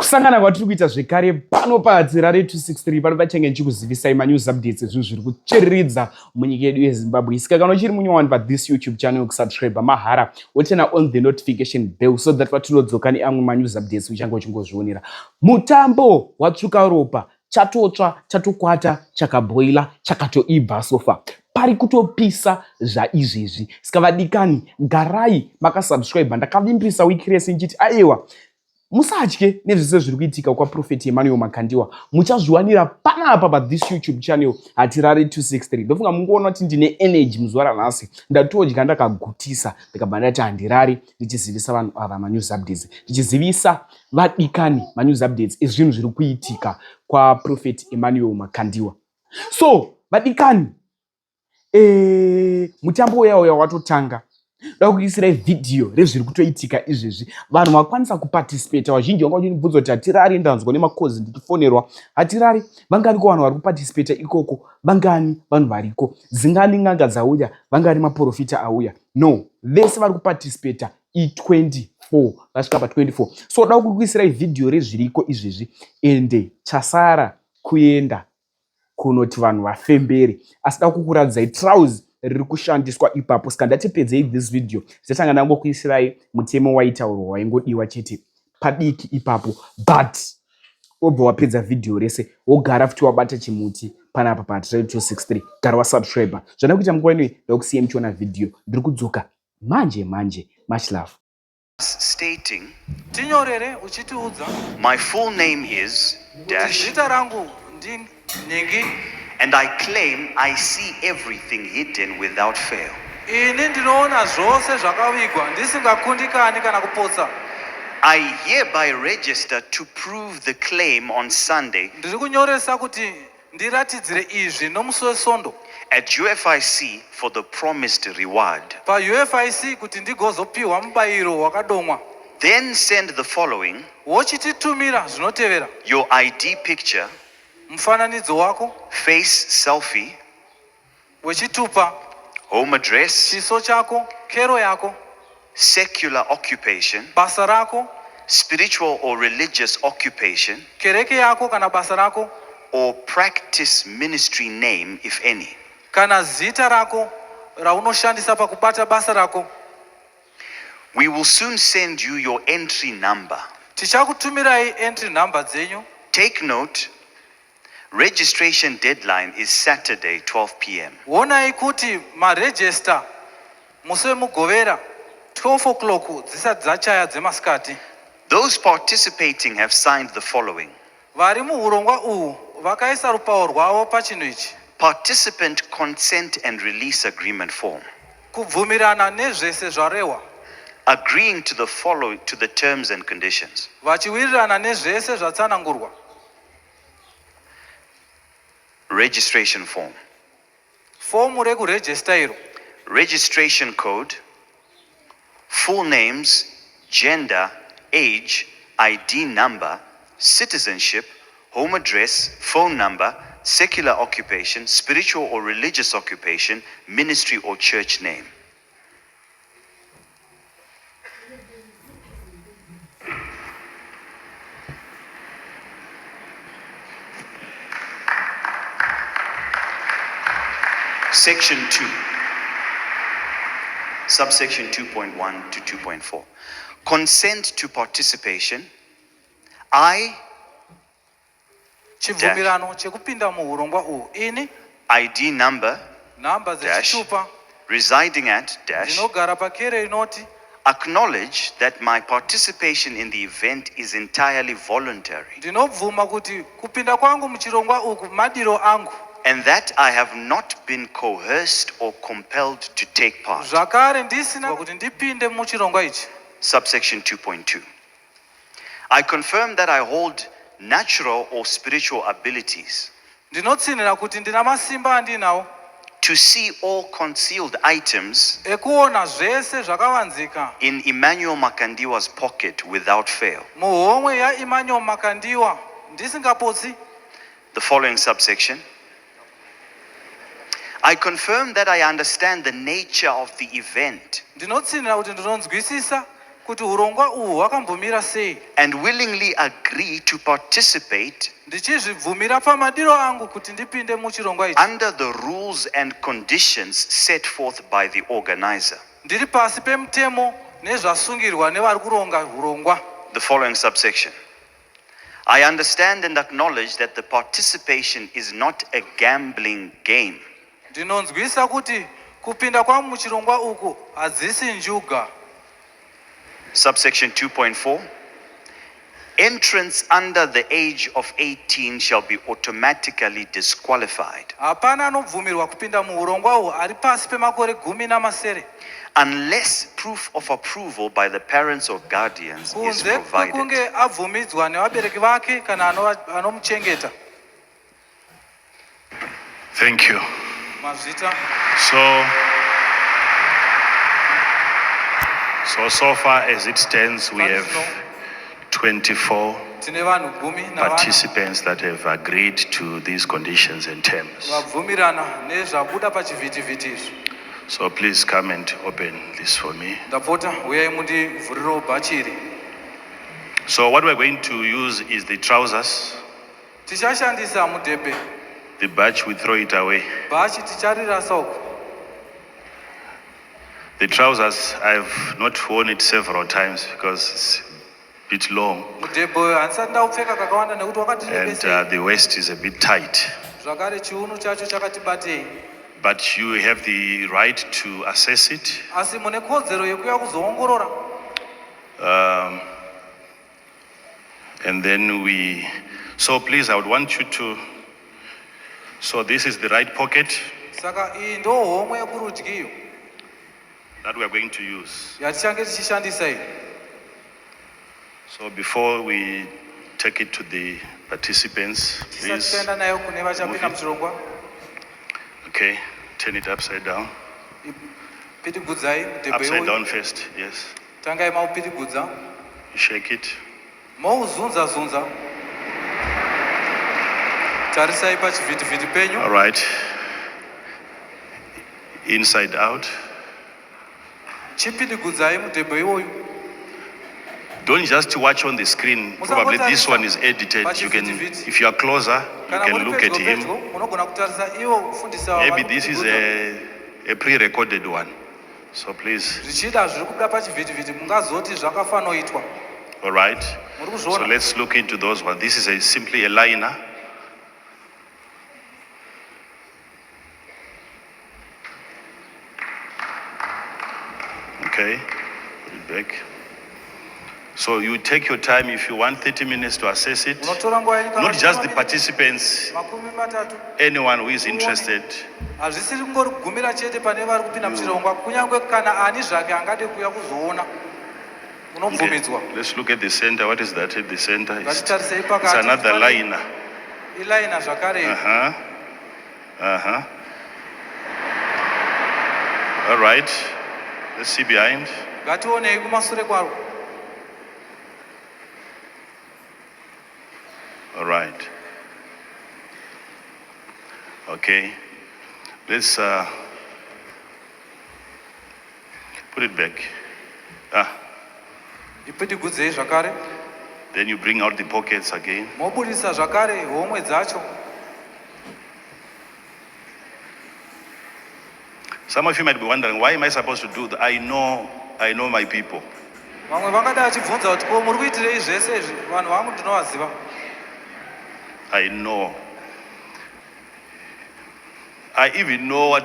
Kusangana kwatiri kuita zvekare pano padzira 263 pano pachange ndichikuzivisai manews updates ezvinhu zviri kuchereredza munyika yedu yeZimbabwe. Isika kana uchiri munyowani pathis YouTube channel, kusubscribe mahara wotena on the notification bell so that patinodzoka neamwe manews updates uchange uchingozvionera. Mutambo watsvuka ropa, chatotsva, chatokwata, chakabhoila, chakatoibva sofa. Pari kutopisa zvaizvezvi. Saka vadikani, garai makasubscribe. Ndakavimbisa wiki rese nchiti aiwa musatye nezvese zviri kuitika kwa Prophet Makandiwa. Muchazviwanira panapa pathis YouTube channel hatirari 263. Ndofunga mungoona kuti ndine energy muzuva ranhasi. Ndatodya ndakagutisa ndikabva ndati handirari ndichizivisa vanhu ava manews updates. Ndichizivisa vadikani manews updates ezvinhu zviri kuitika kwa Prophet Makandiwa. So vadikani, mutambo uya watotanga. Ndakuisirai video rezviri kutoitika izvezvi. Vanhu vakwanisa kuparticipate. Vazhinji vanga vachibvunza kuti hatirari, ndanzwa nemakozi ndichifonerwa. Hatirari, vangani ko vanhu vari kuparticipate ikoko? Vangani vanhu variko? Dzingani n'anga dzauya? Vangani maprofita auya? No, vese vari kuparticipate i24 vasvika pa24. So ndakuisirai video rezviriko izvezvi ende chasara kuenda kunoti vanhu vafembere. Asi ndakukuradzai trouser riri kushandiswa ipapo. Saka ndatipedzei this video zichatanga ndangokuisirai mutemo waitaurwa waingodiwa chete padiki ipapo, but obva wapedza video rese wogara futi wabata chimuti panapa paTrade 263. Gara wasubscribe. Zvana kuita munguva ino ndakusiyai muchiona video. Ndiri kudzoka manje. Much love. Stating, my full name is dash, and I claim I see everything hidden without fail. I hereby register to prove the claim on Sunday at UFIC for the promised reward. Then send the following: your ID picture, face selfie, home address, secular occupation, spiritual or religious occupation, or practice ministry name, if any. We will soon send you your entry number. Take note, registration deadline is Saturday, 12 p.m. Those participating have signed the following: participant consent and release agreement form, agreeing to the following, to the terms and conditions. Registration form. Registration code, full names, gender, age, ID number, citizenship, home address, phone number, secular occupation, spiritual or religious occupation, ministry or church name. Section 2, subsection 2.1 to 2.4. Consent to participation. I ID number dash, residing at dash, acknowledge that my participation in the event is entirely voluntary, and that I have not been coerced or compelled to take part. Subsection 2.2. I confirm that I hold natural or spiritual abilities to see all concealed items in Emmanuel Makandiwa's pocket without fail. The following subsection. I confirm that I understand the nature of the event kuti urongwa uhu hwakambomira sei, and willingly agree to participate ndichizvibvumira pamadiro angu kuti ndipinde muchirongwa ichi under the rules and conditions set forth by the organizer. ndiri pasi pemutemo nezvasungirwa nevari kuronga urongwa. The following subsection. I understand and acknowledge that the participation is not a gambling game. Ndinonzwisa kuti kupinda kwangu muchirongwa uku hadzisi njuga. Subsection 2.4. Entrants under the age of 18 shall be automatically disqualified Hapana anobvumirwa kupinda muurongwa uhu ari pasi pemakore 18 unless proof of approval by the parents or guardians is kunze provided. kwekunge abvumidzwa nevabereki vake kana anomuchengeta. Thank you. Mazvita. So far as it stands, we have 24 tine vanhu 10 participants that have agreed to these conditions and terms. vabvumirana nezvabuda pachivhitivhiti izvi. So please come and open this for me. Ndapota uyai mundivhurirewo bhachi iri. So what we're going to use is the trousers. Tichashandisa mudhebhe. The badge, we throw it away. Bhachi ticharirasa uku. The trousers, I've not worn it several times because it's a bit long Mudhebhe handisati ndaupfeka kakawanda nekuti wakati and rebesei. the waist is a bit tight. Zvakare chiuno chacho chakati batei. But you have the right to assess it. Asi mune kodzero yekuya kuzoongorora. And then so please, I would want you to, so this is the right pocket Saka iyi ndo homwe yekurudyi iyo that we are going to use. yatichange tichishandisa iyi. So before we take it to the participants, Tisati please, taenda nayo kune vachapinda move it. muchirongwa. Okay, turn it upside down. Pitigudzai mudhebhe Upside iwoyu. down first, yes. Tangai maupitigudza. You shake it. Mouzunza zunza. Tarisai pachivhitivhiti penyu. All right. Inside out. Chipitigudzai mudhebhe iwoyu. Don't just watch on the screen. Probably this one is edited. You can, if you are closer, you Kana can muri look at pedyo him. pedyo munogona kutarisa iwo kufundisa Maybe vanhu this is kupitigudza. a pre-recorded one. So please, Zvichida zviri kubuda pachivhitivhiti mungazoti zvakafanoitwa. all right. Muri So kuzviona. let's look into those ones. This is simply a liner. Okay, put it back. So you take your time if you want 30 minutes to assess it. Unotora nguva yenyu kana Not just the makumi participants, makumi matatu. anyone who is interested. Hazvisiri kungori kugumira chete pane vari kupinda muchirongwa kunyange kana ani zvake angade kuuya kuzoona Okay, unobvumidzwa. let's look at the center. What is that at the center? Ngatitarisei It's pakati. another liner. Ilaina zvakare. Uh-huh. Uh-huh. All right. Let's see behind. Ngationei kumashure kwaro. All right. Okay. Let's put it back. Ipitigudzei zvakare. Then you bring out the pockets again. Mobudisa zvakare homwe dzacho. Some of you might be wondering, why am I supposed to do that? I know my people. Vamwe vangada vachibvunza kuti ko muri kuitirei zvese izvi vanhu vangu ndinovaziva. I know. I even know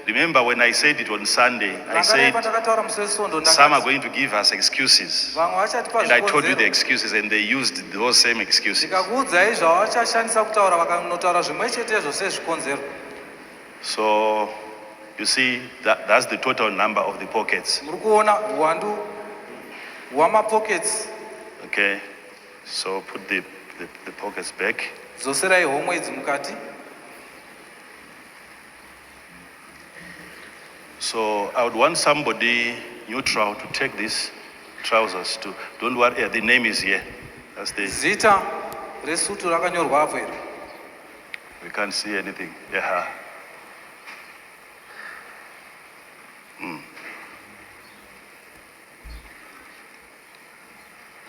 remember when I said it on Sunday, I Rangarai said pandakataura musi wesondo some are ndakati going to give us excuses. vamwe vachatipa And I told you the zvikonzero. excuses and they used those same excuses. Ndikakuudzai zvavachashandisa kutaura vakanotaura zvimwe chetezvo sezvikonzero. So you see, that's the total number of the pockets. Muri kuona uwandu hwamapockets. Okay, so put the pockets back. Dzoserai homwe idzi mukati. So I would want somebody neutral to take these trousers to. Don't worry, the name is here. That's the. Zita resutu rakanyorwa apo iri. We can't see anything. Yeah.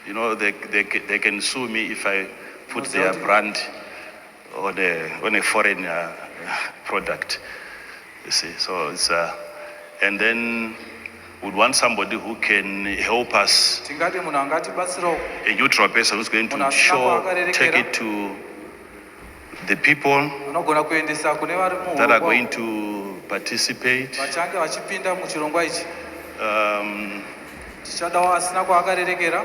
you know, they can sue me if I put their brand on a foreign product. You see, so it's and then would want somebody who can help us, tingati munhu angatibatsirawo, a neutral person who's going to take it to the people unogona kuendesa kune vari that are muhuro going to participate. vachange vachipinda muchirongwa ichi. Tichadawo asina kwaakarerekera.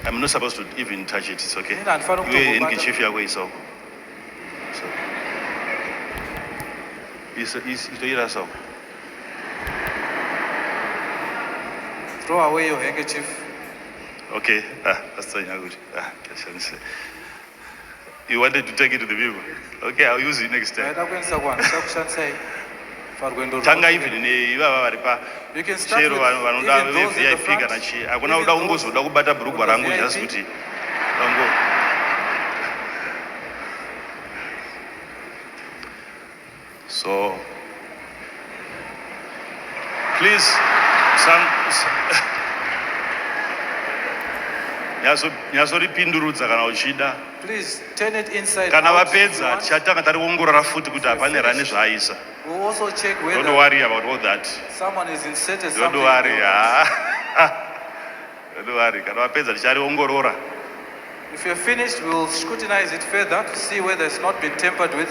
I'm not supposed to even touch it, it's okay. Ini handifani Iwe kutongobata. handkerchief yako isoko. Itoira so. Throw away your handkerchief. Okay, that's good. You wanted to take it to the people. Okay, I'll use it next time. Ndaida kuendesa kuvanhu ndichakushandisai parwendo Tanga rwekuti. even ivava vari pa You can start chero with vanoda even those in the VIP front, kana chi hakuna even kuda those kungozoda kubata bhurugwa rangu with the just VIP. kuti vango. So please nyazoripindurudza kana uchida. Please turn it inside Kana out if you vapedza want. tichatanga tariongorora futi kuti hapane rane zvaaisa. We'll also check Don't whether worry about all that. someone has inserted Don't something. worry. Don't worry. Kana vapedza tichariongorora. If you're finished, we'll scrutinize it further to see whether it's not been tampered with.